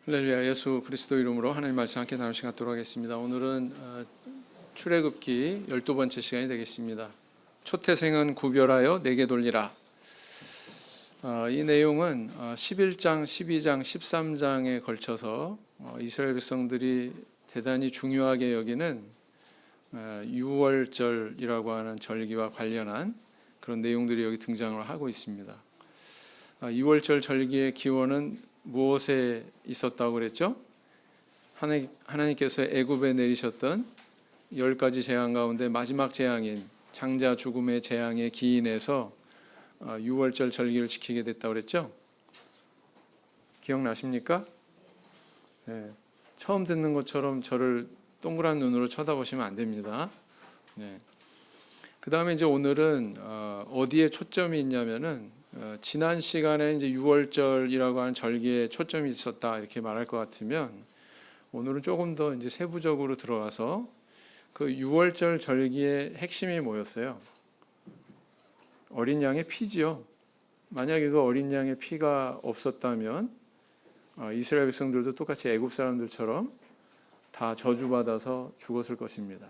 할렐루야. 예수 그리스도 이름으로 하나님 말씀 함께 나눌 시간 갖도록 하겠습니다. 오늘은 출애굽기 12번째 시간이 되겠습니다. 초태생은 구별하여 내게 돌리라. 이 내용은 11장, 12장, 13장에 걸쳐서 이스라엘 백성들이 대단히 중요하게 여기는 유월절이라고 하는 절기와 관련한 그런 내용들이 여기 등장을 하고 있습니다. 유월절 절기의 기원은 무엇에 있었다고 그랬죠? 하나님께서 애굽에 내리셨던 10가지 재앙 가운데 마지막 재앙인 장자 죽음의 재앙의 기인에서 유월절 절기를 지키게 됐다고 그랬죠? 기억나십니까? 네. 처음 듣는 것처럼 저를 동그란 눈으로 쳐다보시면 안 됩니다. 네. 그 다음에 이제 오늘은 어디에 초점이 있냐면은 지난 시간에 이제 유월절이라고 하는 절기에 초점이 있었다 이렇게 말할 것 같으면 오늘은 조금 더 이제 세부적으로 들어가서 그 유월절 절기의 핵심이 뭐였어요? 어린 양의 피지요. 만약에 그 어린 양의 피가 없었다면 이스라엘 백성들도 똑같이 애굽 사람들처럼 다 저주받아서 죽었을 것입니다.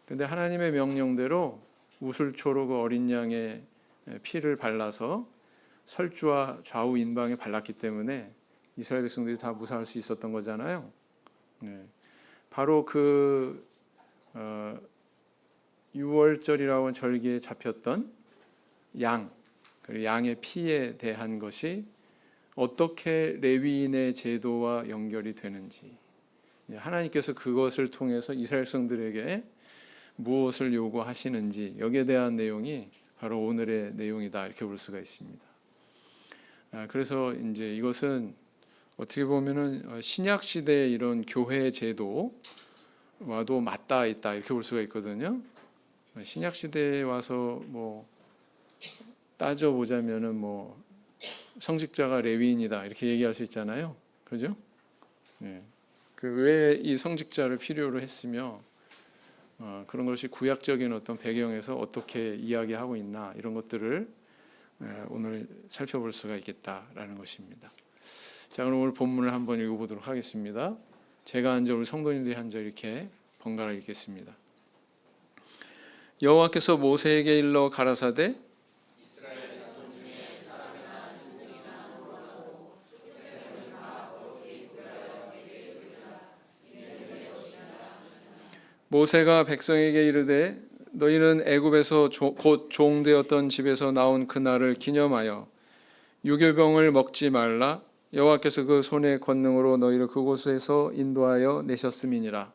그런데 하나님의 명령대로 우슬초로 그 어린 양의 피를 발라서 설주와 좌우 인방에 발랐기 때문에 이스라엘 백성들이 다 무사할 수 있었던 거잖아요. 네. 바로 그 유월절이라고 하는 절기에 잡혔던 양, 그리고 양의 피에 대한 것이 어떻게 레위인의 제도와 연결이 되는지, 하나님께서 그것을 통해서 이스라엘 백성들에게 무엇을 요구하시는지 여기에 대한 내용이 바로 오늘의 내용이다 이렇게 볼 수가 있습니다. 그래서 이제 이것은 어떻게 보면은 신약 시대의 이런 교회 제도와도 맞닿아 있다 이렇게 볼 수가 있거든요. 신약 시대에 와서 뭐 따져 보자면은 뭐 성직자가 레위인이다 이렇게 얘기할 수 있잖아요. 그죠? 네. 그 왜 이 성직자를 필요로 했으며 그런 것이 구약적인 어떤 배경에서 어떻게 이야기하고 있나 이런 것들을 오늘 살펴볼 수가 있겠다라는 것입니다. 자, 그럼 오늘 본문을 한번 읽어보도록 하겠습니다. 제가 한 절, 우리 성도님들이 한 절 이렇게 번갈아 읽겠습니다. 여호와께서 모세에게 일러 가라사대 모세가 백성에게 이르되 너희는 애굽에서 곧 종되었던 집에서 나온 그날을 기념하여 유교병을 먹지 말라. 여호와께서 그 손의 권능으로 너희를 그곳에서 인도하여 내셨음이니라.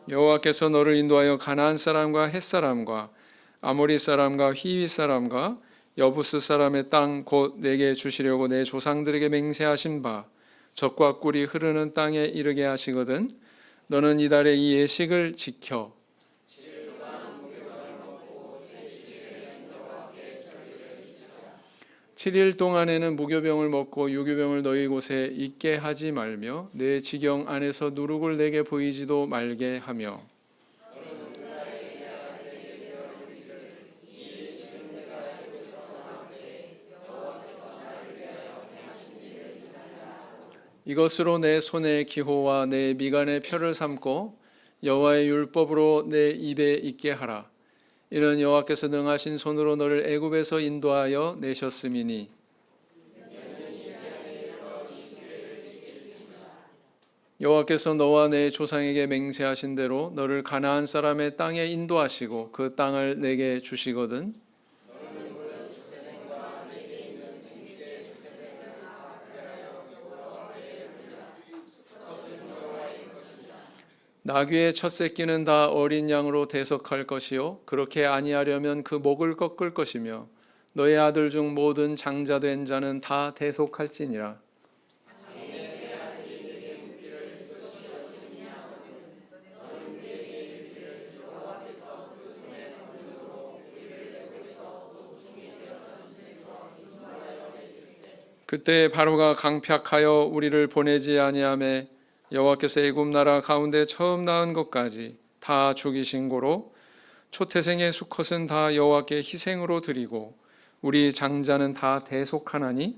여호와께서 너를 인도하여 가나안 사람과 헷 사람과 아모리 사람과 히위 사람과 여부스 사람의 땅 곧 내게 주시려고 내 조상들에게 맹세하신 바 젖과 꿀이 흐르는 땅에 이르게 하시거든 너는 이달의 이 예식을 지켜 7일 동안에는 무교병을 먹고 유교병을 너희 곳에 있게 하지 말며 내 지경 안에서 누룩을 내게 보이지도 말게 하며 이것으로 내 손의 기호와 내 미간의 표를 삼고 여호와의 율법으로 내 입에 있게 하라. 이는 여호와께서 능하신 손으로 너를 애굽에서 인도하여 내셨음이니 여호와께서 너와 내 조상에게 맹세하신 대로 너를 가나안 사람의 땅에 인도하시고 그 땅을 내게 주시거든 나귀의 첫 새끼는 다 어린 양으로 대속할 것이요 그렇게 아니하려면 그 목을 꺾을 것이며 너의 아들 중 모든 장자된 자는 다 대속할지니라. 그때 바로가 강팍하여 우리를 보내지 아니하매 여호와께서 애굽 나라 가운데 처음 낳은 것까지 다 죽이신 고로 초태생의 수컷은 다 여호와께 희생으로 드리고 우리 장자는 다 대속하나니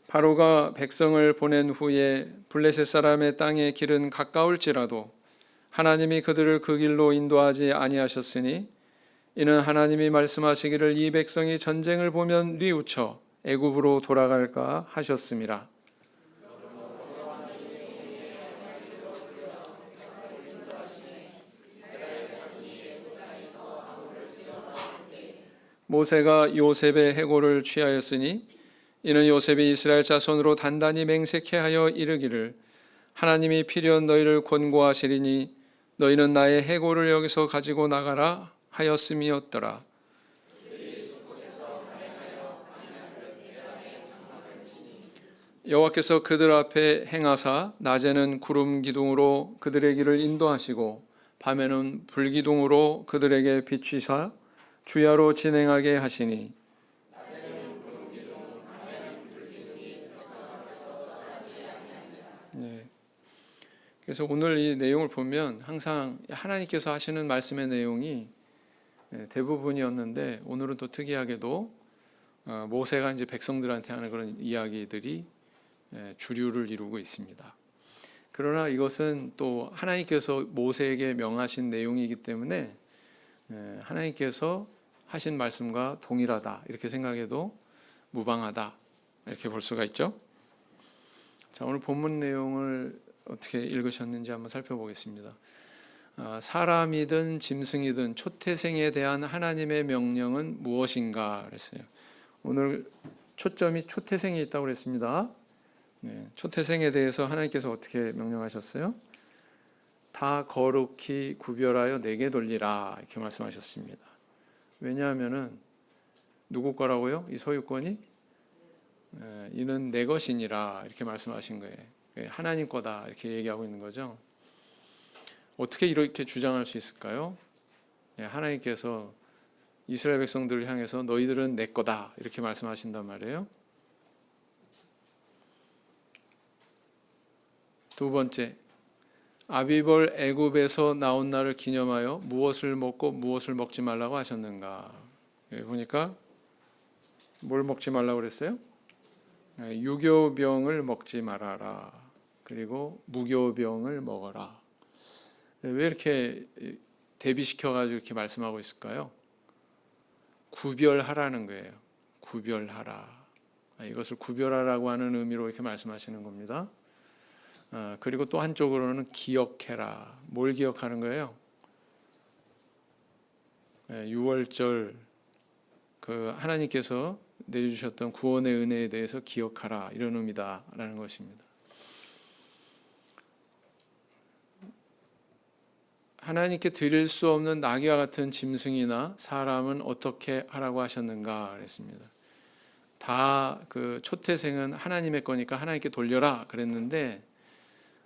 바로가 백성을 보낸 후에 블레셋 사람의 땅의 길은 가까울지라도 하나님이 그들을 그 길로 인도하지 아니하셨으니 이는 하나님이 말씀하시기를 이 백성이 전쟁을 보면 뉘우쳐 애굽으로 돌아갈까 하셨음이라. 모세가 요셉의 해골을 취하였으니 이는 요셉이 이스라엘 자손으로 단단히 맹세케 하여 이르기를 하나님이 필연 너희를 권고하시리니 너희는 나의 해골을 여기서 가지고 나가라 하였음이었더라. 여호와께서 그들 앞에 행하사 낮에는 구름 기둥으로 그들의 길을 인도하시고 밤에는 불 기둥으로 그들에게 비추사 주야로 진행하게 하시니 네. 그래서 오늘 이 내용을 보면 항상 하나님께서 하시는 말씀의 내용이 대부분이었는데 오늘은 또 특이하게도 모세가 이제 백성들한테 하는 그런 이야기들이 주류를 이루고 있습니다. 그러나 이것은 또 하나님께서 모세에게 명하신 내용이기 때문에 하나님께서 하신 말씀과 동일하다 이렇게 생각해도 무방하다 이렇게 볼 수가 있죠. 자, 오늘 본문 내용을 어떻게 읽으셨는지 한번 살펴보겠습니다. 사람이든 짐승이든 초태생에 대한 하나님의 명령은 무엇인가 그랬어요. 오늘 초점이 초태생에 있다고 그랬습니다. 초태생에 대해서 하나님께서 어떻게 명령하셨어요? 다 거룩히 구별하여 내게 돌리라 이렇게 말씀하셨습니다. 왜냐하면은 누구 거라고요? 이 소유권이 이는 내 것이니라 이렇게 말씀하신 거예요. 하나님 거다 이렇게 얘기하고 있는 거죠. 어떻게 이렇게 주장할 수 있을까요? 하나님께서 이스라엘 백성들을 향해서 너희들은 내 거다 이렇게 말씀하신단 말이에요. 두 번째, 아비벌 애굽에서 나온 날을 기념하여 무엇을 먹고 무엇을 먹지 말라고 하셨는가? 여기 보니까 뭘 먹지 말라고 그랬어요? 유교병을 먹지 말아라. 그리고 무교병을 먹어라. 왜 이렇게 대비시켜가지고 이렇게 말씀하고 있을까요? 구별하라는 거예요. 구별하라. 이것을 구별하라고 하는 의미로 이렇게 말씀하시는 겁니다. 그리고 또 한쪽으로는 기억해라. 뭘 기억하는 거예요? 유월절 그 하나님께서 내려주셨던 구원의 은혜에 대해서 기억하라 이런 의미다라는 것입니다. 하나님께 드릴 수 없는 나귀와 같은 짐승이나 사람은 어떻게 하라고 하셨는가 그랬습니다. 다 그 초태생은 하나님의 거니까 하나님께 돌려라 그랬는데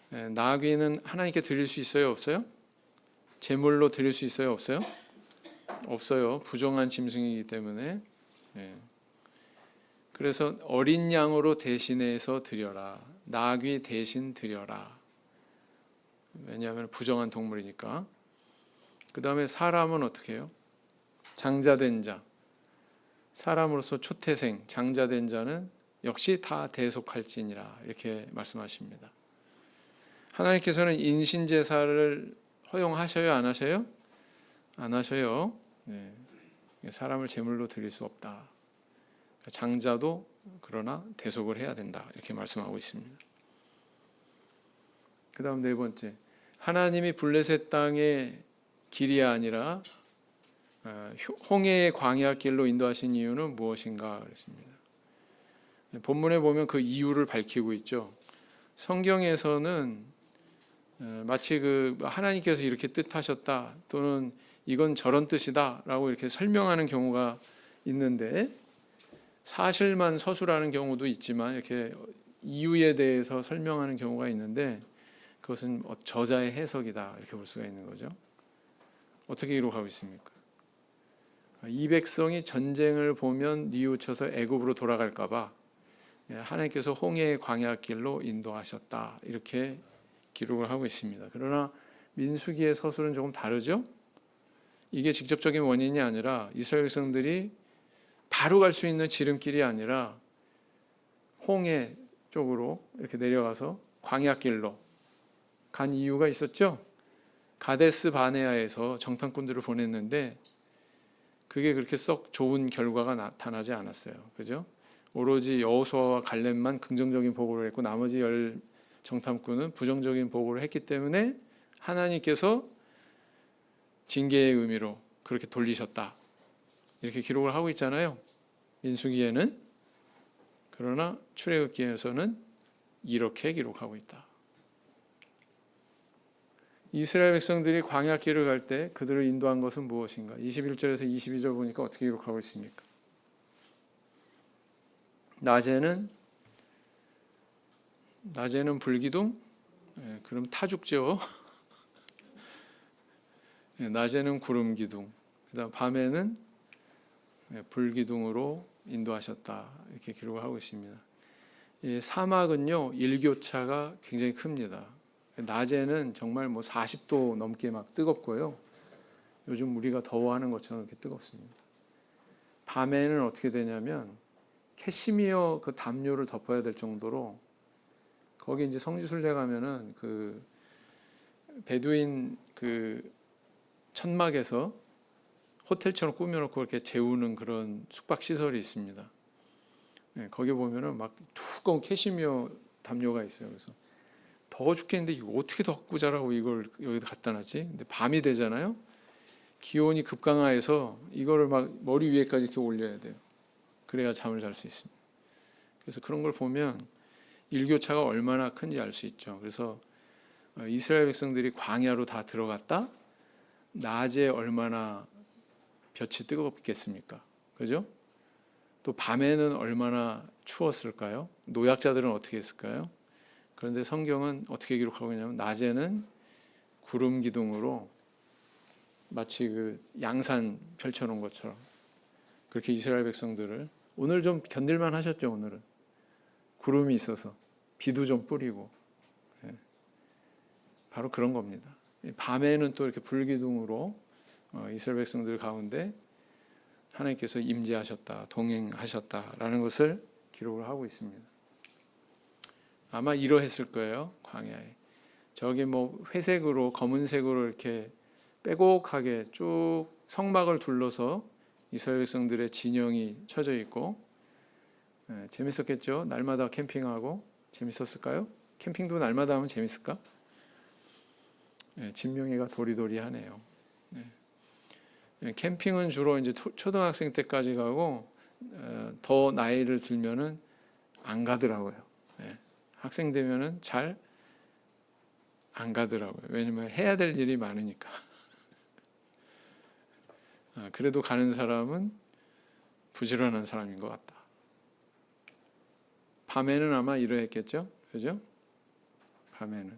나귀는 하나님께 드릴 수 있어요? 없어요? 제물로 드릴 수 있어요? 없어요? 없어요. 부정한 짐승이기 때문에. 그래서 어린 양으로 대신해서 드려라. 나귀 대신 드려라. 왜냐하면 부정한 동물이니까. 그 다음에 사람은 어떻게 해요? 장자된 자. 사람으로서 초태생, 장자된 자는 역시 다 대속할지니라 이렇게 말씀하십니다. 하나님께서는 인신제사를 허용하셔요? 안 하셔요? 안 하셔요. 사람을 제물로 드릴 수 없다. 장자도 그러나 대속을 해야 된다. 이렇게 말씀하고 있습니다. 그 다음 네 번째. 하나님이 블레셋 땅의 길이 아니라 홍해의 광야 길로 인도하신 이유는 무엇인가 그랬습니다. 본문에 보면 그 이유를 밝히고 있죠. 성경에서는 마치 그 하나님께서 이렇게 뜻하셨다 또는 이건 저런 뜻이다라고 이렇게 설명하는 경우가 있는데 사실만 서술하는 경우도 있지만 이렇게 이유에 대해서 설명하는 경우가 있는데 그것은 저자의 해석이다 이렇게 볼 수가 있는 거죠. 어떻게 기록하고 있습니까? 이 백성이 전쟁을 보면 뉘우쳐서 애굽으로 돌아갈까 봐 하나님께서 홍해의 광야길로 인도하셨다 이렇게 기록을 하고 있습니다. 그러나 민수기의 서술은 조금 다르죠. 이게 직접적인 원인이 아니라 이스라엘 백성들이 바로 갈 수 있는 지름길이 아니라 홍해 쪽으로 이렇게 내려가서 광야길로 간 이유가 있었죠. 가데스 바네아에서 정탐꾼들을 보냈는데 그게 그렇게 썩 좋은 결과가 나타나지 않았어요. 그죠? 오로지 여호수아와 갈렙만 긍정적인 보고를 했고 나머지 10 정탐꾼은 부정적인 보고를 했기 때문에 하나님께서 징계의 의미로 그렇게 돌리셨다. 이렇게 기록을 하고 있잖아요. 민수기에는. 그러나 출애굽기에서는 이렇게 기록하고 있다. 이스라엘 백성들이 광야길을 갈 때 그들을 인도한 것은 무엇인가? 21절에서 22절 보니까 어떻게 기록하고 있습니까? 낮에는 불기둥? 그럼 타죽죠. 낮에는 구름 기둥. 그다음 밤에는 불기둥으로 인도하셨다. 이렇게 기록을 하고 있습니다. 사막은요 일교차가 굉장히 큽니다. 낮에는 정말 40도 넘게 막 뜨겁고요. 요즘 우리가 더워하는 것처럼 이렇게 뜨겁습니다. 밤에는 어떻게 되냐면 캐시미어 그 담요를 덮어야 될 정도로 거기 이제 성지순례 가면은 그 베두인 그 천막에서 호텔처럼 꾸며놓고 이렇게 재우는 그런 숙박 시설이 있습니다. 거기 보면은 막 두꺼운 캐시미어 담요가 있어요. 그래서 더워 죽겠는데 이거 어떻게 덮고 자라고 이걸 여기다 갖다 놨지? 근데 밤이 되잖아요. 기온이 급강하해서 이거를 막 머리 위에까지 이렇게 올려야 돼요. 그래야 잠을 잘 수 있습니다. 그래서 그런 걸 보면 일교차가 얼마나 큰지 알 수 있죠. 그래서 이스라엘 백성들이 광야로 다 들어갔다. 낮에 얼마나 볕이 뜨겁겠습니까? 그죠? 또 밤에는 얼마나 추웠을까요? 노약자들은 어떻게 했을까요? 그런데 성경은 어떻게 기록하고 있냐면 낮에는 구름 기둥으로 마치 그 양산 펼쳐놓은 것처럼 그렇게 이스라엘 백성들을 오늘 좀 견딜만 하셨죠. 오늘은 구름이 있어서 비도 좀 뿌리고 바로 그런 겁니다. 밤에는 또 이렇게 불기둥으로 이스라엘 백성들 가운데 하나님께서 임재하셨다, 동행하셨다라는 것을 기록을 하고 있습니다. 아마 이러했을 거예요. 광야에 저기 회색으로 검은색으로 이렇게 빼곡하게 쭉 성막을 둘러서 이스라엘 백성들의 진영이 쳐져 있고 재밌었겠죠. 날마다 캠핑하고 재밌었을까요? 캠핑도 날마다 하면 재밌을까? 진명이가 도리도리하네요. 캠핑은 주로 이제 초등학생 때까지 가고 더 나이를 들면은 안 가더라고요. 학생 되면은 잘 안 가더라고요. 왜냐면 해야 될 일이 많으니까. 그래도 가는 사람은 부지런한 사람인 것 같다. 밤에는 아마 이러했겠죠, 그죠? 밤에는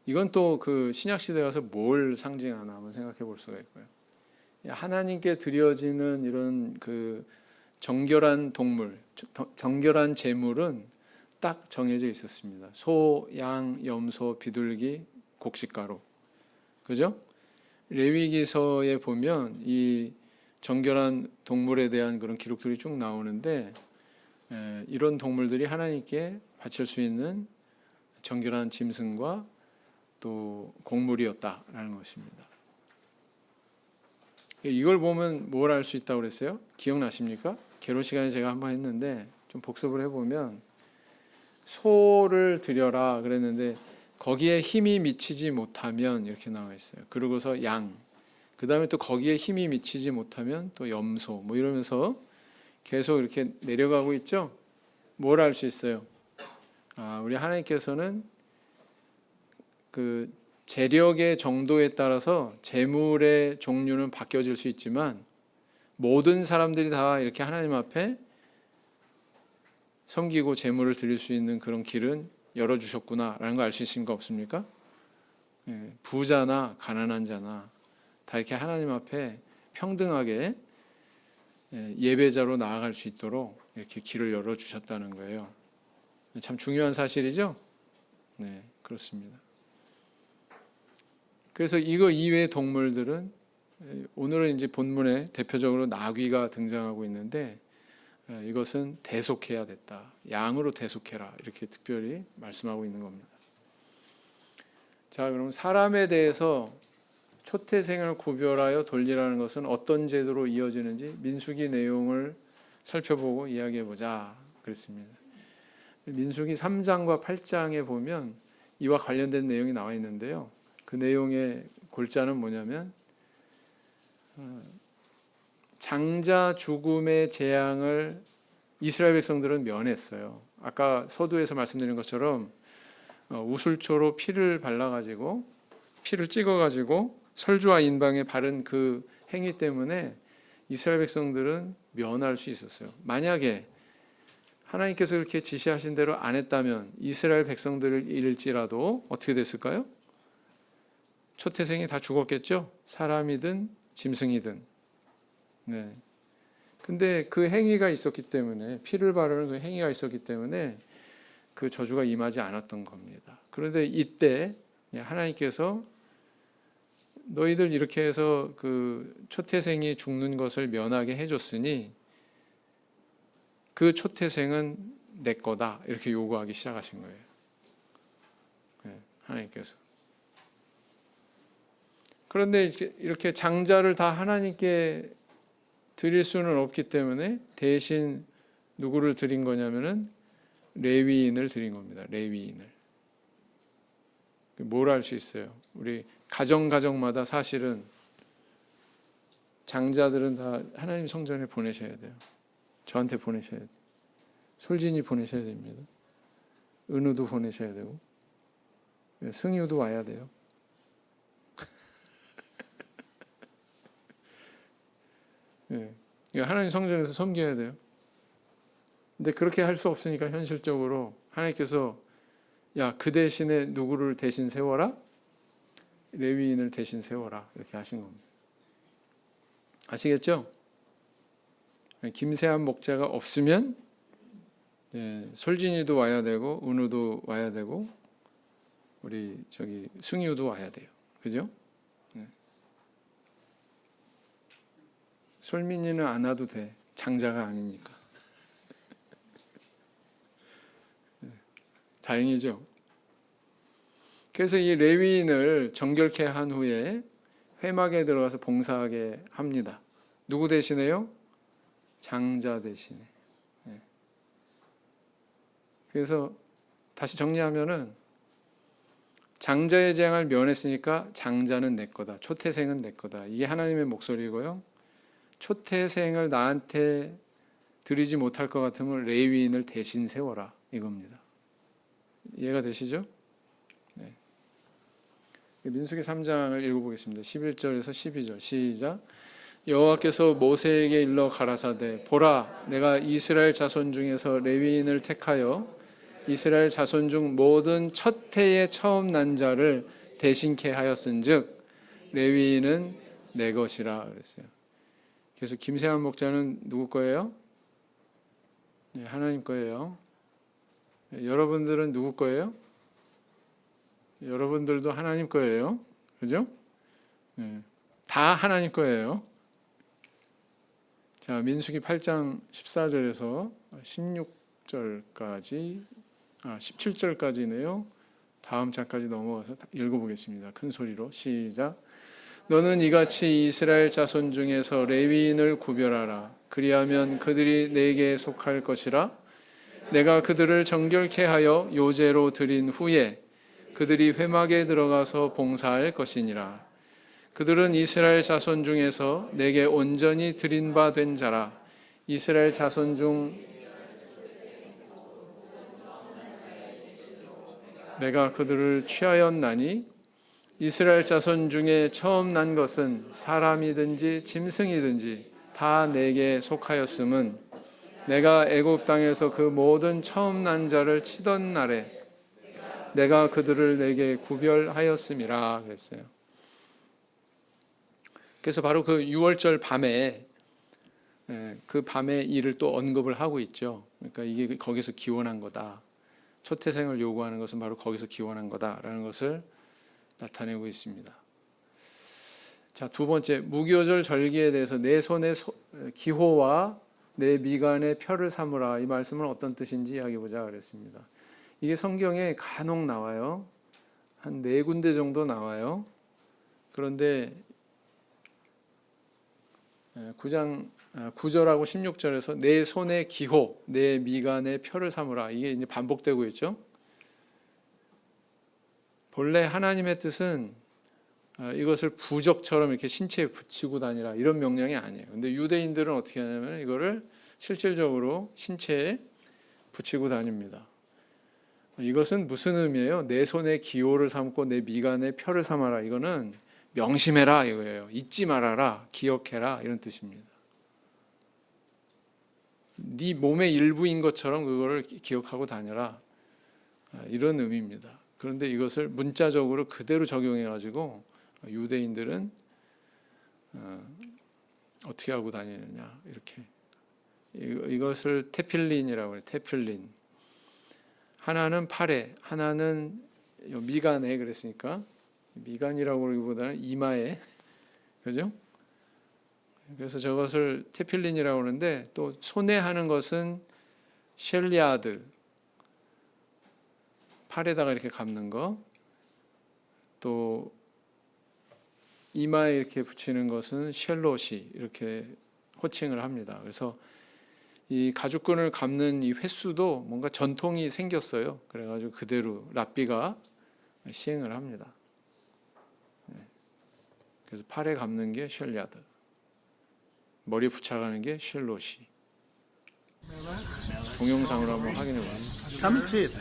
이건 또 그 신약 시대 가서 뭘 상징하나 한번 생각해 볼 수가 있고요. 하나님께 드려지는 이런 그 정결한 동물, 정결한 제물은 딱 정해져 있었습니다. 소, 양, 염소, 비둘기, 곡식가루. 그죠? 레위기서에 보면 이 정결한 동물에 대한 그런 기록들이 쭉 나오는데 이런 동물들이 하나님께 바칠 수 있는 정결한 짐승과 또 곡물이었다라는 것입니다. 이걸 보면 뭘 알 수 있다고 그랬어요? 기억나십니까? 개로 시간에 제가 한번 했는데 좀 복습을 해보면 소를 드려라 그랬는데 거기에 힘이 미치지 못하면 이렇게 나와 있어요. 그러고서 양, 그 다음에 또 거기에 힘이 미치지 못하면 또 염소 이러면서 계속 이렇게 내려가고 있죠. 뭘 알 수 있어요? 우리 하나님께서는 그 재력의 정도에 따라서 재물의 종류는 바뀌어질 수 있지만 모든 사람들이 다 이렇게 하나님 앞에 섬기고 재물을 드릴 수 있는 그런 길은 열어주셨구나라는 거 알 수 있습니까? 없습니까? 부자나 가난한 자나 다 이렇게 하나님 앞에 평등하게 예배자로 나아갈 수 있도록 이렇게 길을 열어주셨다는 거예요. 참 중요한 사실이죠? 네, 그렇습니다. 그래서 이거 이외의 동물들은 오늘은 이제 본문에 대표적으로 나귀가 등장하고 있는데 이것은 대속해야 됐다. 양으로 대속해라. 이렇게 특별히 말씀하고 있는 겁니다. 자, 그럼 사람에 대해서 초태생을 구별하여 돌리라는 것은 어떤 제도로 이어지는지 민수기 내용을 살펴보고 이야기해 보자 그랬습니다. 민수기 3장과 8장에 보면 이와 관련된 내용이 나와 있는데요. 그 내용의 골자는 뭐냐면 장자 죽음의 재앙을 이스라엘 백성들은 면했어요. 아까 서두에서 말씀드린 것처럼 우슬초로 피를 발라가지고 피를 찍어가지고 설주와 인방에 바른 그 행위 때문에 이스라엘 백성들은 면할 수 있었어요. 만약에 하나님께서 그렇게 지시하신 대로 안 했다면 이스라엘 백성들을 잃을지라도 어떻게 됐을까요? 초태생이 다 죽었겠죠? 사람이든 짐승이든. 네. 근데 그 행위가 있었기 때문에, 피를 바르는 그 행위가 있었기 때문에 그 저주가 임하지 않았던 겁니다. 그런데 이때 하나님께서 너희들 이렇게 해서 그 초태생이 죽는 것을 면하게 해줬으니 그 초태생은 내 거다, 이렇게 요구하기 시작하신 거예요. 네, 하나님께서. 그런데 이렇게 장자를 다 하나님께 드릴 수는 없기 때문에 대신 누구를 드린 거냐면은 레위인을 드린 겁니다. 레위인을. 뭘 할 수 있어요? 우리 가정마다 사실은 장자들은 다 하나님 성전에 보내셔야 돼요. 저한테 보내셔야 돼요. 솔진이 보내셔야 됩니다. 은우도 보내셔야 되고 승유도 와야 돼요. 네. 하나님 성전에서 섬겨야 돼요. 근데 그렇게 할 수 없으니까 현실적으로 하나님께서 야, 그 대신에 누구를 대신 세워라? 레위인을 대신 세워라. 이렇게 하신 겁니다. 아시겠죠? 김세한 목자가 없으면 솔진이도 와야 되고 은우도 와야 되고 우리 승유도 와야 돼요. 그죠? 솔민이는 안 와도 돼. 장자가 아니니까. 다행이죠. 그래서 이 레위인을 정결케 한 후에 회막에 들어가서 봉사하게 합니다. 누구 대신에요? 장자 대신에. 그래서 다시 정리하면은 장자의 재앙을 면했으니까 장자는 내 거다. 초태생은 내 거다. 이게 하나님의 목소리고요. 초태생을 나한테 드리지 못할 것 같으면 레위인을 대신 세워라. 이겁니다. 이해가 되시죠? 네. 민수기 3장을 읽어보겠습니다. 11절에서 12절 시작. 여호와께서 모세에게 일러 가라사대 보라 내가 이스라엘 자손 중에서 레위인을 택하여 이스라엘 자손 중 모든 첫 해의 처음 난 자를 대신케 하였은즉 레위인은 내 것이라 그랬어요. 그래서 김세한 목자는 누구 거예요? 네, 하나님 거예요. 여러분들은 누구 거예요? 여러분들도 하나님 거예요. 그죠? 네, 다 하나님 거예요. 자, 민수기 8장 14절에서 17절까지네요. 다음 장까지 넘어가서 읽어보겠습니다. 큰 소리로 시작. 너는 이같이 이스라엘 자손 중에서 레위인을 구별하라. 그리하면 그들이 내게 속할 것이라. 내가 그들을 정결케 하여 요제로 드린 후에 그들이 회막에 들어가서 봉사할 것이니라. 그들은 이스라엘 자손 중에서 내게 온전히 드린 바 된 자라. 이스라엘 자손 중 내가 그들을 취하였나니 이스라엘 자손 중에 처음 난 것은 사람이든지 짐승이든지 다 내게 속하였음은 내가 애굽 땅에서 그 모든 처음 난 자를 치던 날에 내가 그들을 내게 구별하였음이라 그랬어요. 그래서 바로 그 6월절 밤에 그 밤의 일을 또 언급을 하고 있죠. 그러니까 이게 거기서 기원한 거다. 초태생을 요구하는 것은 바로 거기서 기원한 거다라는 것을 나타내고 있습니다. 자, 두 번째 무교절 절기에 대해서 내 손의 기호와 내 미간에 표를 삼으라. 이 말씀은 어떤 뜻인지 이야기해 보자 그랬습니다. 이게 성경에 간혹 나와요. 한 4군데 정도 나와요. 그런데 9절하고 16절에서 내 손의 기호, 내 미간에 표를 삼으라. 이게 이제 반복되고 있죠. 본래 하나님의 뜻은 이것을 부적처럼 이렇게 신체에 붙이고 다니라 이런 명령이 아니에요. 근데 유대인들은 어떻게 하냐면 이거를 실질적으로 신체에 붙이고 다닙니다. 이것은 무슨 의미예요? 내 손에 기호를 삼고 내 미간에 표를 삼아라. 이거는 명심해라 이거예요. 잊지 말아라, 기억해라 이런 뜻입니다. 네 몸의 일부인 것처럼 그거를 기억하고 다녀라 이런 의미입니다. 그런데 이것을 문자적으로 그대로 적용해 가지고 유대인들은 어떻게 하고 다니느냐 이렇게 이것을 테필린이라고 해요. 테필린. 하나는 팔에, 하나는 미간에 그랬으니까 미간이라고 그러기보다는 이마에, 그죠? 그래서 저것을 테필린이라고 하는데 또 손에 하는 것은 셸리아드, 팔에다가 이렇게 감는 거, 또 이마에 이렇게 붙이는 것은 셸롯이 이렇게 호칭을 합니다. 그래서 이 가죽끈을 감는 이 횟수도 뭔가 전통이 생겼어요. 그래가지고 그대로 랍비가 시행을 합니다. 그래서 팔에 감는 게 셸리아드, 머리에 붙여가는 게 셸롯이. 동영상으로 한번 확인해 보세요. Come and see it.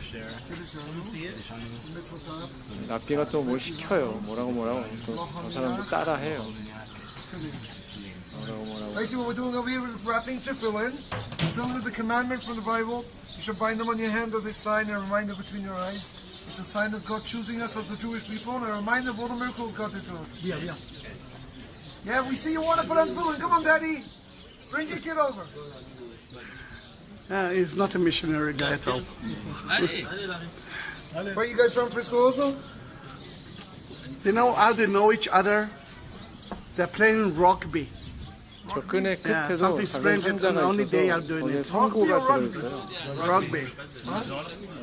랍비가 또 뭘 시켜요. 뭐라고 또 저 사람도 따라해요. I see what we're doing over here is wrapping tefillin. Tefillin is a commandment from the Bible. You should bind them on your hand as a sign and a reminder between your eyes. It's a sign of God choosing us as the Jewish people and a reminder of all the miracles God did to us. Yeah. Yeah, we see you want to put on tefillin. Come on, Daddy. Bring your kid over. He's not a missionary guy at all. Where you guys from, Frisco also? You know how they know each other? They're playing rugby. 저 끈의 끝에도 something 작은 strange that 상자가 only they are 있어서 doing 거기에 it. 성구가 들어있어요. Rugby.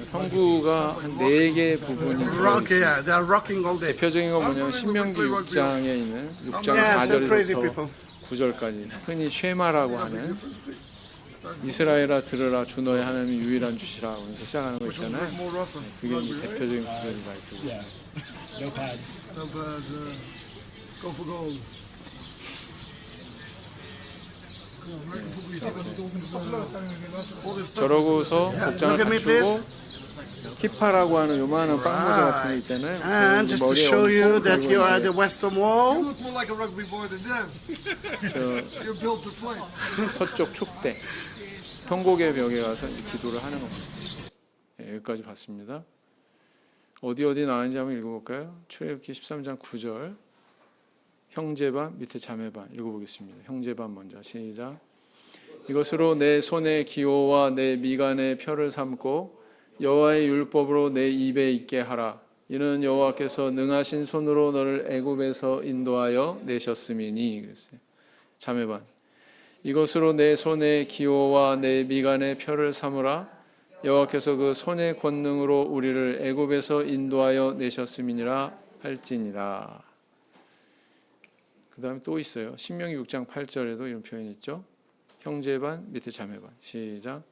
성구가 한 4개 부분이 Rock, 들어있어요. yeah. They're rocking all day. 대표적인 건 뭐냐면 신명기 6장에 있는 6장 Yeah, so crazy 4절부터 people. 9절까지 흔히 쉐마라고 하는 이스라엘아 들으라 주 너의 하나님이 유일한 주시라 하면서 시작하는 거 있잖아요. More rougher. 그게 이제 대표적인 구절이다. No pads. No bad. Go for gold. 저러고서 복장을 Look at me, 갖추고 키파라고 하는 요만한 빵모자 같은 거 있잖아요. And just to show you that you are the Western You Wall, look more like a rugby boy than them. You're built to play. 서쪽 축대 통곡의 벽에 가서 기도를 하는 겁니다. 예, 여기까지 봤습니다. 어디 나왔는지 한번 읽어볼까요? 출애굽기 13장 9절 형제반 밑에 자매반 읽어보겠습니다. 형제반 먼저 시작. 이것으로 내 손의 기호와 내 미간의 표를 삼고 여호와의 율법으로 내 입에 있게 하라. 이는 여호와께서 능하신 손으로 너를 애굽에서 인도하여 내셨음이니. 그랬어요. 자매반. 이것으로 내 손의 기호와 내 미간의 표를 삼으라. 여호와께서 그 손의 권능으로 우리를 애굽에서 인도하여 내셨음이니라 할지니라. 그 다음에 또 있어요. 신명기 6장 8절에도 이런 표현이 있죠. 형제반 밑에 자매반 시작.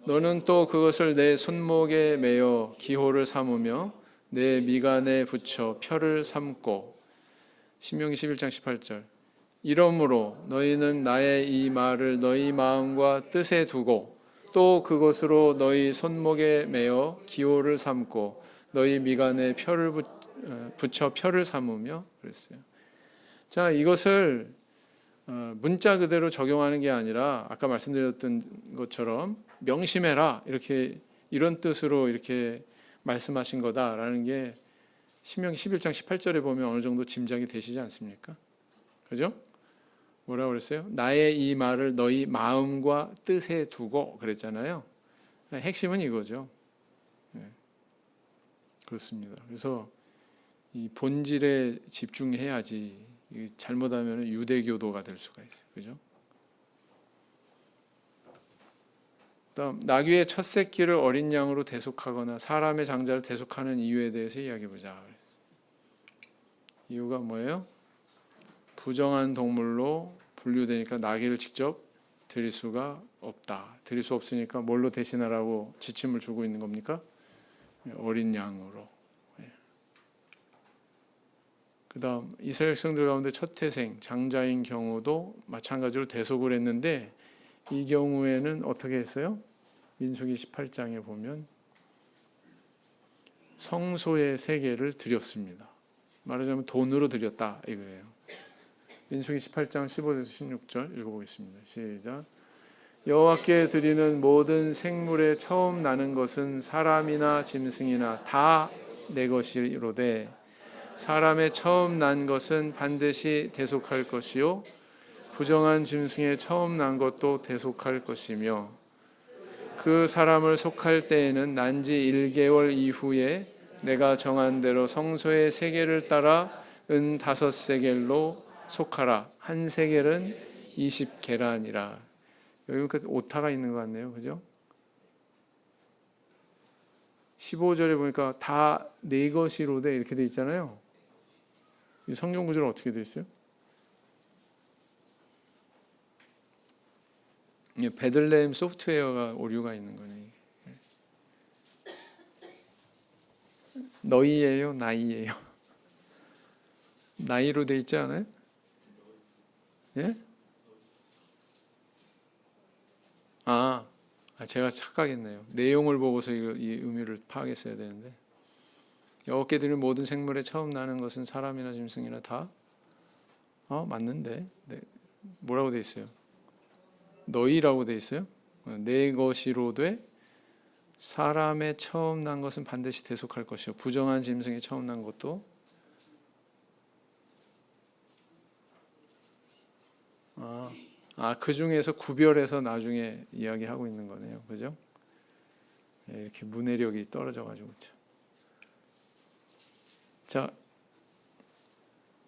너는 또 그것을 내 손목에 매어 기호를 삼으며 내 미간에 붙여 표를 삼고. 신명기 11장 18절. 이러므로 너희는 나의 이 말을 너희 마음과 뜻에 두고 또 그것으로 너희 손목에 매어 기호를 삼고 너희 미간에 표를 붙여 표를 삼으며 그랬어요. 자, 이것을 문자 그대로 적용하는 게 아니라 아까 말씀드렸던 것처럼 명심해라 이렇게 이런 뜻으로 이렇게 말씀하신 거다라는 게 신명기 11장 18절에 보면 어느 정도 짐작이 되시지 않습니까? 그죠? 뭐라고 그랬어요? 나의 이 말을 너희 마음과 뜻에 두고 그랬잖아요. 핵심은 이거죠. 네. 그렇습니다. 그래서 이 본질에 집중해야지 잘못하면 유대교도가 될 수가 있어요. 그죠? 그다음 나귀의 첫 새끼를 어린 양으로 대속하거나 사람의 장자를 대속하는 이유에 대해서 이야기해 보자. 이유가 뭐예요? 부정한 동물로 분류되니까 나귀를 직접 드릴 수가 없다. 드릴 수 없으니까 뭘로 대신하라고 지침을 주고 있는 겁니까? 어린 양으로. 그다음 이스라엘 백성들 가운데 첫 태생 장자인 경우도 마찬가지로 대속을 했는데 이 경우에는 어떻게 했어요? 민수기 18장에 보면 성소의 세계를 드렸습니다. 말하자면 돈으로 드렸다 이거예요. 민수기 18장 15절에서 16절 읽어보겠습니다. 시작. 여호와께 드리는 모든 생물에 처음 나는 것은 사람이나 짐승이나 다 내 것이로되 사람의 처음 난 것은 반드시 대속할 것이요 부정한 짐승의 처음 난 것도 대속할 것이며 그 사람을 속할 때에는 난지 1개월 이후에 내가 정한 대로 성소의 세겔을 따라 은 5세겔로 속하라. 한 세겔은 20계란이라. 여기 그 오타가 있는 것 같네요. 그죠? 15절에 보니까 다 내 것이로되 이렇게 돼 있잖아요. 이 성경 구절은 어떻게 돼 있어요? 베들레헴 소프트웨어가 오류가 있는 거네. 너희예요, 나이예요? 나이로 돼 있지 않아요? 예? 제가 착각했네요. 내용을 보고서 이 의미를 파악했어야 되는데 여호와께 드리는 모든 생물에 처음 나는 것은 사람이나 짐승이나 다 맞는데 네. 뭐라고 돼 있어요? 너희라고 돼 있어요? 내 것이로되 사람의 처음 난 것은 반드시 대속할 것이요 부정한 짐승이 처음 난 것도 그 중에서 구별해서 나중에 이야기하고 있는 거네요. 그죠? 이렇게 문해력이 떨어져가지고. 자,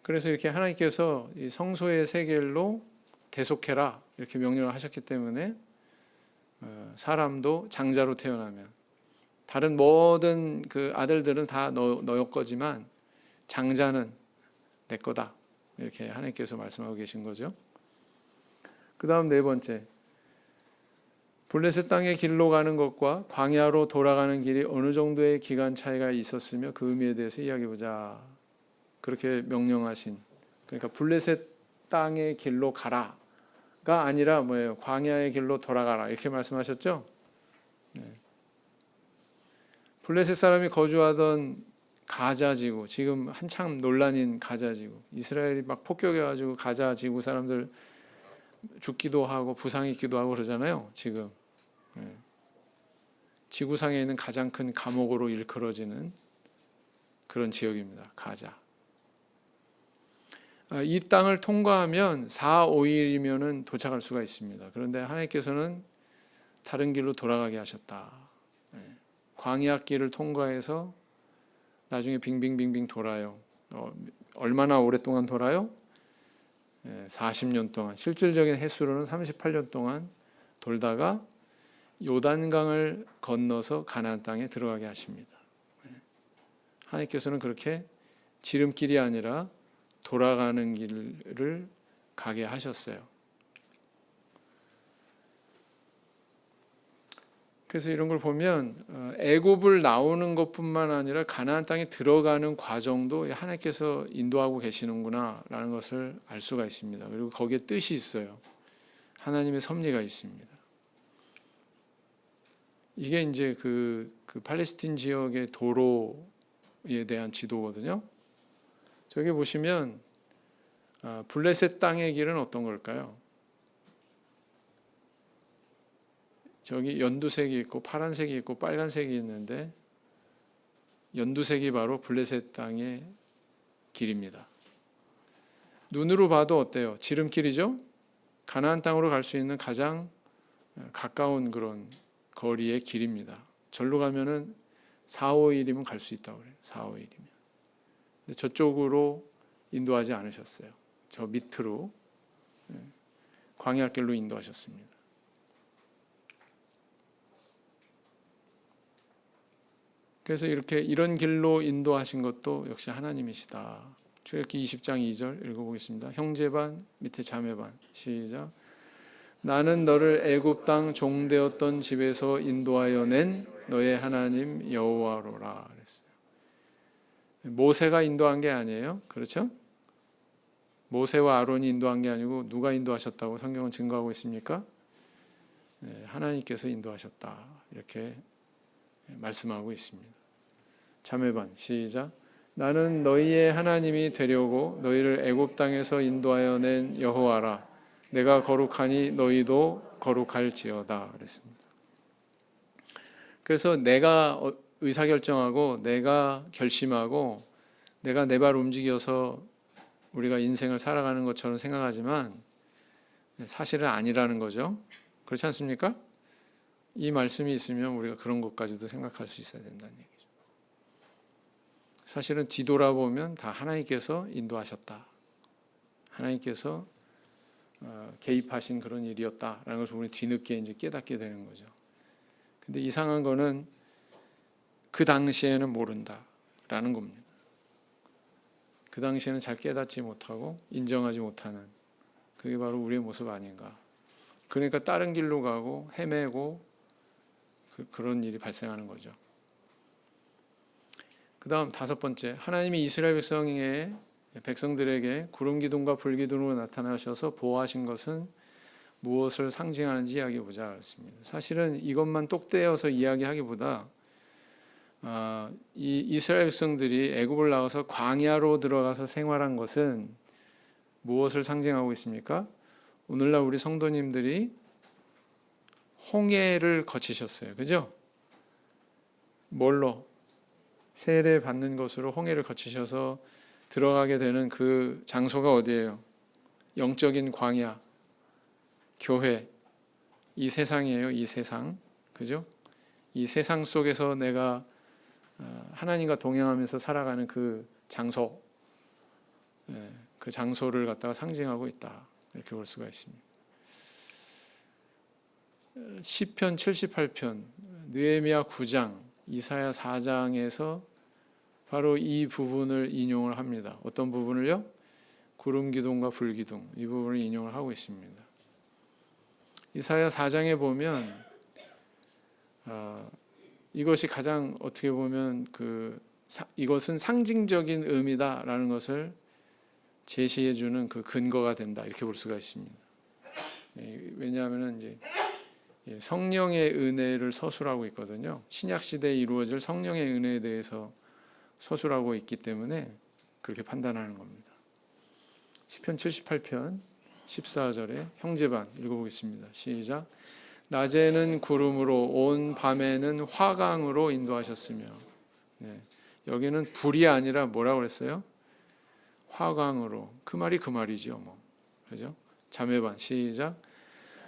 그래서 이렇게 하나님께서 이 성소의 세겔로 대속해라 이렇게 명령을 하셨기 때문에 사람도 장자로 태어나면 다른 모든 그 아들들은 다 너의 거지만 장자는 내 거다 이렇게 하나님께서 말씀하고 계신 거죠. 그 다음 네 번째, 블레셋 땅의 길로 가는 것과 광야로 돌아가는 길이 어느 정도의 기간 차이가 있었으며 그 의미에 대해서 이야기해보자. 그렇게 명령하신, 그러니까 블레셋 땅의 길로 가라가 아니라 뭐예요? 광야의 길로 돌아가라 이렇게 말씀하셨죠. 네. 블레셋 사람이 거주하던 가자지구, 지금 한참 논란인 가자지구, 이스라엘이 막 폭격해가지고 가자지구 사람들 죽기도 하고 부상 있기도 하고 그러잖아요. 지금 지구상에 있는 가장 큰 감옥으로 일컬어지는 그런 지역입니다. 가자. 이 땅을 통과하면 4, 5일이면 도착할 수가 있습니다. 그런데 하나님께서는 다른 길로 돌아가게 하셨다. 광야길을 통과해서 나중에 빙빙빙빙 돌아요. 얼마나 오랫동안 돌아요? 40년 동안, 실질적인 횟수로는 38년 동안 돌다가 요단강을 건너서 가나안 땅에 들어가게 하십니다. 하나님께서는 그렇게 지름길이 아니라 돌아가는 길을 가게 하셨어요. 그래서 이런 걸 보면 애굽을 나오는 것뿐만 아니라 가나안 땅에 들어가는 과정도 하나님께서 인도하고 계시는구나라는 것을 알 수가 있습니다. 그리고 거기에 뜻이 있어요. 하나님의 섭리가 있습니다. 이게 이제 그 팔레스틴 지역의 도로에 대한 지도거든요. 저기 보시면 블레셋 땅의 길은 어떤 걸까요? 저기 연두색이 있고 파란색이 있고 빨간색이 있는데 연두색이 바로 블레셋 땅의 길입니다. 눈으로 봐도 어때요? 지름길이죠? 가나안 땅으로 갈 수 있는 가장 가까운 그런 거리의 길입니다. 절로 가면은 4, 5일이면 갈 수 있다고 그래요. 4, 5일이면. 근데 저쪽으로 인도하지 않으셨어요. 저 밑으로 광야길로 인도하셨습니다. 그래서 이런 길로 인도하신 것도 역시 하나님이시다. 출애굽기 20장 2절 읽어보겠습니다. 형제반 밑에 자매반 시작. 나는 너를 애굽 땅 종되었던 집에서 인도하여 낸 너의 하나님 여호와로라 그랬어요. 모세가 인도한 게 아니에요. 그렇죠? 모세와 아론이 인도한 게 아니고 누가 인도하셨다고 성경은 증거하고 있습니까? 하나님께서 인도하셨다. 이렇게 말씀하고 있습니다. 자매반 시작. 나는 너희의 하나님이 되려고 너희를 애굽 땅에서 인도하여 낸 여호와라. 내가 거룩하니 너희도 거룩할지어다 그랬습니다. 그래서 내가 의사결정하고 내가 결심하고 내가 내 발 움직여서 우리가 인생을 살아가는 것처럼 생각하지만 사실은 아니라는 거죠. 그렇지 않습니까? 이 말씀이 있으면 우리가 그런 것까지도 생각할 수 있어야 된다는 얘기죠. 사실은 뒤돌아보면 다 하나님께서 인도하셨다. 하나님께서 개입하신 그런 일이었다라는 것을 우리 뒤늦게 이제 깨닫게 되는 거죠. 근데 이상한 거는 그 당시에는 모른다라는 겁니다. 그 당시에는 잘 깨닫지 못하고 인정하지 못하는 그게 바로 우리의 모습 아닌가. 그러니까 다른 길로 가고 헤매고 그런 일이 발생하는 거죠. 그 다음 5번째, 하나님이 이스라엘 백성들에게 구름 기둥과 불 기둥으로 나타나셔서 보호하신 것은 무엇을 상징하는지 이야기해보자 그랬습니다. 사실은 이것만 똑 떼어서 이야기하기보다 이 이스라엘 백성들이 애굽을 나와서 광야로 들어가서 생활한 것은 무엇을 상징하고 있습니까? 오늘날 우리 성도님들이 홍해를 거치셨어요. 그죠? 뭘로? 세례 받는 것으로 홍해를 거치셔서 들어가게 되는 그 장소가 어디예요? 영적인 광야, 교회, 이 세상이에요. 이 세상. 그죠? 이 세상 속에서 내가 하나님과 동행하면서 살아가는 그 장소, 그 장소를 갖다가 상징하고 있다. 이렇게 볼 수가 있습니다. 시편 78편, 느헤미야 9장, 이사야 4장에서 바로 이 부분을 인용을 합니다. 어떤 부분을요? 구름 기둥과 불 기둥, 이 부분을 인용을 하고 있습니다. 이사야 4장에 보면 이것이 가장 어떻게 보면 이것은 상징적인 의미다라는 것을 제시해 주는 그 근거가 된다 이렇게 볼 수가 있습니다. 왜냐하면 이제 성령의 은혜를 서술하고 있거든요. 신약 시대에 이루어질 성령의 은혜에 대해서 서술하고 있기 때문에 그렇게 판단하는 겁니다. 시편 78편 14절에 형제반 읽어보겠습니다. 시작. 낮에는 구름으로 온 밤에는 화강으로 인도하셨으며, 여기는 불이 아니라 뭐라고 그랬어요? 화강으로. 그 말이 그 말이죠. 뭐. 그죠? 자매반 시작.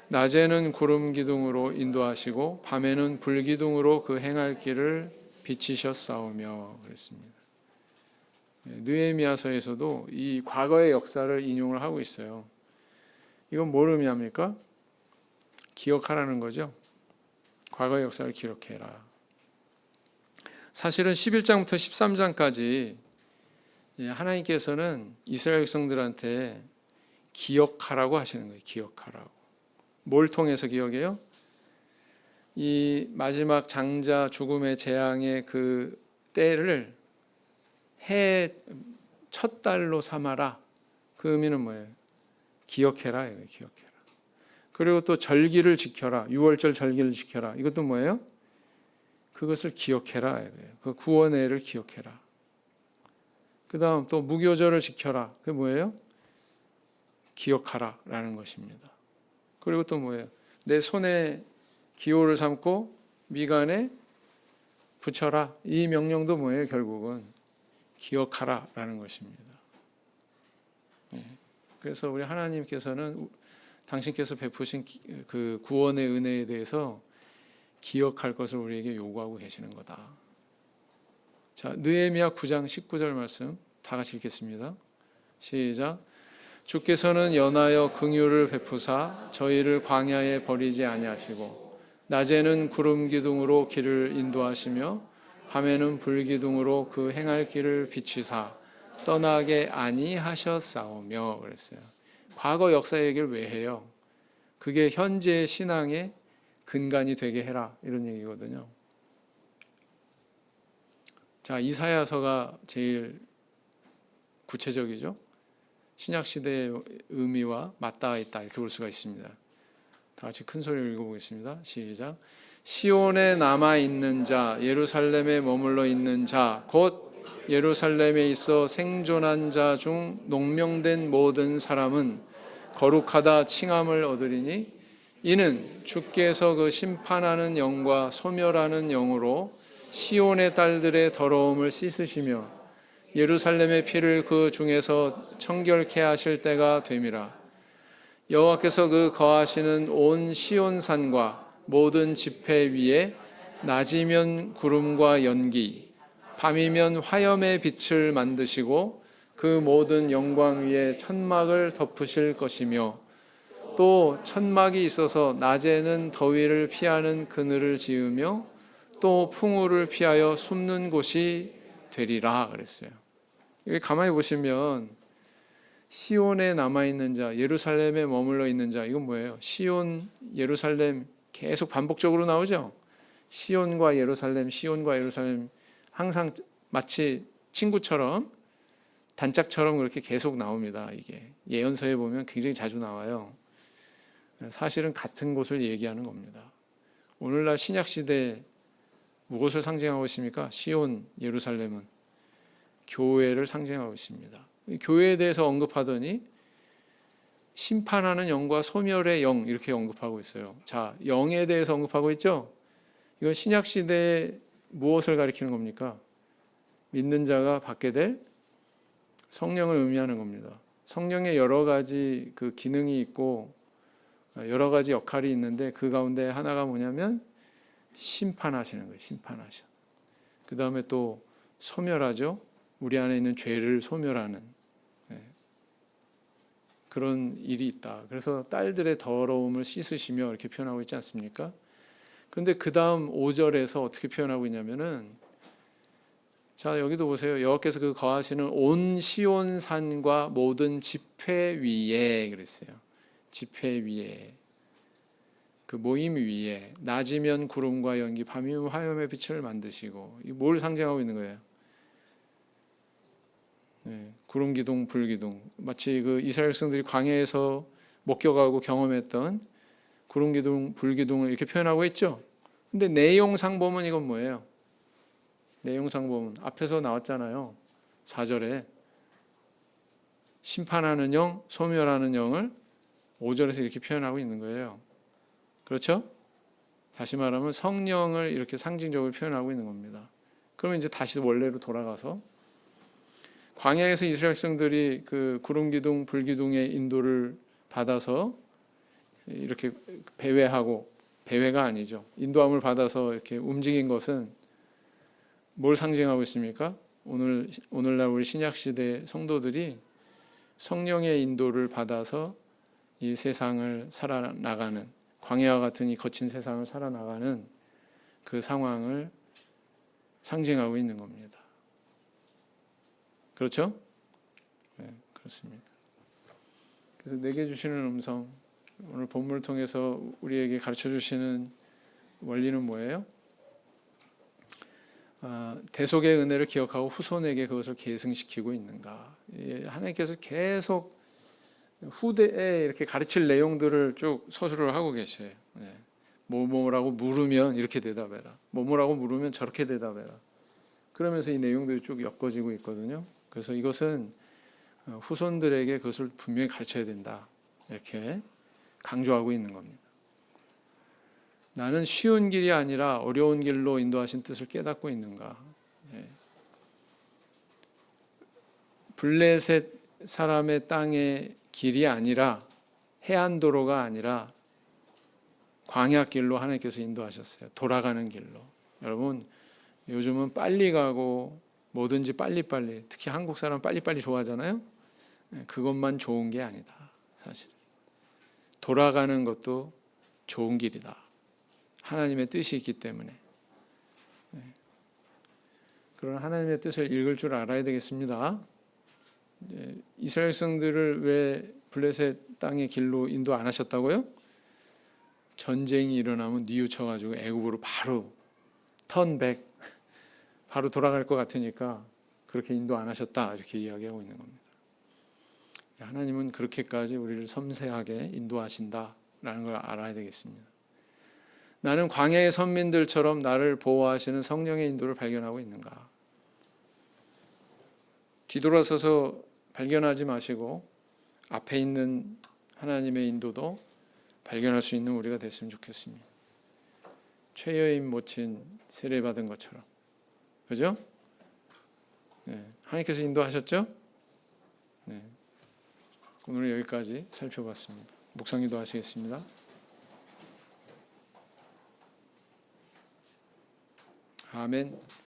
낮에는 구름 기둥으로 인도하시고 밤에는 불 기둥으로 그 행할 길을 비치셨사오며 그랬습니다. 느헤미야서에서도 이 과거의 역사를 인용을 하고 있어요. 이건 뭘 의미합니까? 기억하라는 거죠. 과거의 역사를 기억해라. 사실은 11장부터 13장까지 하나님께서는 이스라엘 백성들한테 기억하라고 하시는 거예요. 기억하라고. 뭘 통해서 기억해요? 이 마지막 장자 죽음의 재앙의 그 때를 해 첫 달로 삼아라. 그 의미는 뭐예요? 기억해라. 이거예요. 기억해라. 그리고 또 절기를 지켜라. 6월절 절기를 지켜라. 이것도 뭐예요? 그것을 기억해라. 이거예요. 그 구원의 해를 기억해라. 그 다음 또 무교절을 지켜라. 그게 뭐예요? 기억하라 라는 것입니다. 그리고 또 뭐예요? 내 손에 기호를 삼고 미간에 붙여라. 이 명령도 뭐예요? 결국은 기억하라 라는 것입니다. 그래서 우리 하나님께서는 당신께서 베푸신 그 구원의 은혜에 대해서 기억할 것을 우리에게 요구하고 계시는 거다. 자, 느헤미야 9장 19절 말씀 다 같이 읽겠습니다. 시작. 주께서는 연하여 긍휼을 베푸사 저희를 광야에 버리지 아니하시고 낮에는 구름 기둥으로 길을 인도하시며 밤에는 불기둥으로 그 행할 길을 비추사 떠나게 아니하셨사오며 그랬어요. 과거 역사 얘기를 왜 해요? 그게 현재 신앙의 근간이 되게 해라 이런 얘기거든요. 자, 이사야서가 제일 구체적이죠. 신약 시대의 의미와 맞닿아 있다 이렇게 볼 수가 있습니다. 다 같이 큰 소리로 읽어보겠습니다. 시작. 시온에 남아 있는 자, 예루살렘에 머물러 있는 자, 곧 예루살렘에 있어 생존한 자 중 농명된 모든 사람은 거룩하다 칭함을 얻으리니 이는 주께서 그 심판하는 영과 소멸하는 영으로 시온의 딸들의 더러움을 씻으시며 예루살렘의 피를 그 중에서 청결케 하실 때가 됨이라. 여호와께서 그 거하시는 온 시온산과 모든 지폐 위에 낮이면 구름과 연기, 밤이면 화염의 빛을 만드시고 그 모든 영광 위에 천막을 덮으실 것이며 또 천막이 있어서 낮에는 더위를 피하는 그늘을 지으며 또 풍우를 피하여 숨는 곳이 되리라 그랬어요. 여기 가만히 보시면 시온에 남아있는 자, 예루살렘에 머물러 있는 자, 이건 뭐예요? 시온, 예루살렘 계속 반복적으로 나오죠. 시온과 예루살렘, 시온과 예루살렘 항상 마치 친구처럼 단짝처럼 그렇게 계속 나옵니다. 이게 예언서에 보면 굉장히 자주 나와요. 사실은 같은 곳을 얘기하는 겁니다. 오늘날 신약 시대 무엇을 상징하고 있습니까? 시온, 예루살렘은 교회를 상징하고 있습니다. 교회에 대해서 언급하더니 심판하는 영과 소멸의 영 이렇게 언급하고 있어요. 자, 영에 대해서 언급하고 있죠? 이건 신약 시대에 무엇을 가리키는 겁니까? 믿는 자가 받게 될 성령을 의미하는 겁니다. 성령의 여러 가지 그 기능이 있고 여러 가지 역할이 있는데 그 가운데 하나가 뭐냐면 심판하시는 거예요. 심판하셔. 그 다음에 또 소멸하죠. 우리 안에 있는 죄를 소멸하는 그런 일이 있다. 그래서 딸들의 더러움을 씻으시며 이렇게 표현하고 있지 않습니까? 그런데 그 다음 5절에서 어떻게 표현하고 있냐면은 자, 여기도 보세요. 여호와께서 그 거하시는 온 시온산과 모든 지폐 위에 그랬어요. 지폐 위에 그 모임 위에 낮이면 구름과 연기, 밤이면 화염의 빛을 만드시고 뭘 상징하고 있는 거예요? 구름 기둥, 불 기둥. 마치 그 이스라엘 백성들이 광야에서 목격하고 경험했던 구름 기둥, 불 기둥을 이렇게 표현하고 있죠. 근데 내용상 보면 이건 뭐예요? 내용상 보면 앞에서 나왔잖아요. 4절에 심판하는 영, 소멸하는 영을 5절에서 이렇게 표현하고 있는 거예요. 그렇죠? 다시 말하면 성령을 이렇게 상징적으로 표현하고 있는 겁니다. 그러면 이제 다시 원래로 돌아가서 광야에서 이스라엘 백성들이 그 구름 기둥, 불 기둥의 인도를 받아서 이렇게 배회가 아니죠. 인도함을 받아서 이렇게 움직인 것은 뭘 상징하고 있습니까? 오늘날 우리 신약 시대 성도들이 성령의 인도를 받아서 이 세상을 살아나가는 광야와 같은 이 거친 세상을 살아나가는 그 상황을 상징하고 있는 겁니다. 그렇죠? 네, 그렇습니다. 그래서 내게 주시는 음성, 오늘 본문을 통해서 우리에게 가르쳐 주시는 원리는 뭐예요? 대속의 은혜를 기억하고 후손에게 그것을 계승시키고 있는가? 하나님께서 계속 후대에 이렇게 가르칠 내용들을 쭉 서술을 하고 계셔요. 뭐라고 물으면 이렇게 대답해라. 뭐라고 물으면 저렇게 대답해라. 그러면서 이 내용들이 쭉 엮어지고 있거든요. 그래서 이것은 후손들에게 그것을 분명히 가르쳐야 된다. 이렇게 강조하고 있는 겁니다. 나는 쉬운 길이 아니라 어려운 길로 인도하신 뜻을 깨닫고 있는가. 블레셋 사람의 땅의 길이 아니라 해안도로가 아니라 광야길로 하나님께서 인도하셨어요. 돌아가는 길로. 여러분 요즘은 빨리 가고 뭐든지 빨리빨리, 특히 한국 사람 빨리빨리 좋아하잖아요. 그것만 좋은 게 아니다. 사실 돌아가는 것도 좋은 길이다. 하나님의 뜻이 있기 때문에. 그런 하나님의 뜻을 읽을 줄 알아야 되겠습니다. 이스라엘 백성들을 왜 블레셋 땅의 길로 인도 안 하셨다고요? 전쟁이 일어나면 뉘우쳐가지고 애굽으로 바로 턴백 바로 돌아갈 것 같으니까 그렇게 인도 안 하셨다 이렇게 이야기하고 있는 겁니다. 하나님은 그렇게까지 우리를 섬세하게 인도하신다라는 걸 알아야 되겠습니다. 나는 광야의 선민들처럼 나를 보호하시는 성령의 인도를 발견하고 있는가? 뒤돌아서서 발견하지 마시고 앞에 있는 하나님의 인도도 발견할 수 있는 우리가 됐으면 좋겠습니다. 최여인 모친 세례받은 것처럼, 그죠? 네, 하나님께서 인도하셨죠? 네, 오늘 여기까지 살펴봤습니다. 묵상기도 하시겠습니다. 아멘.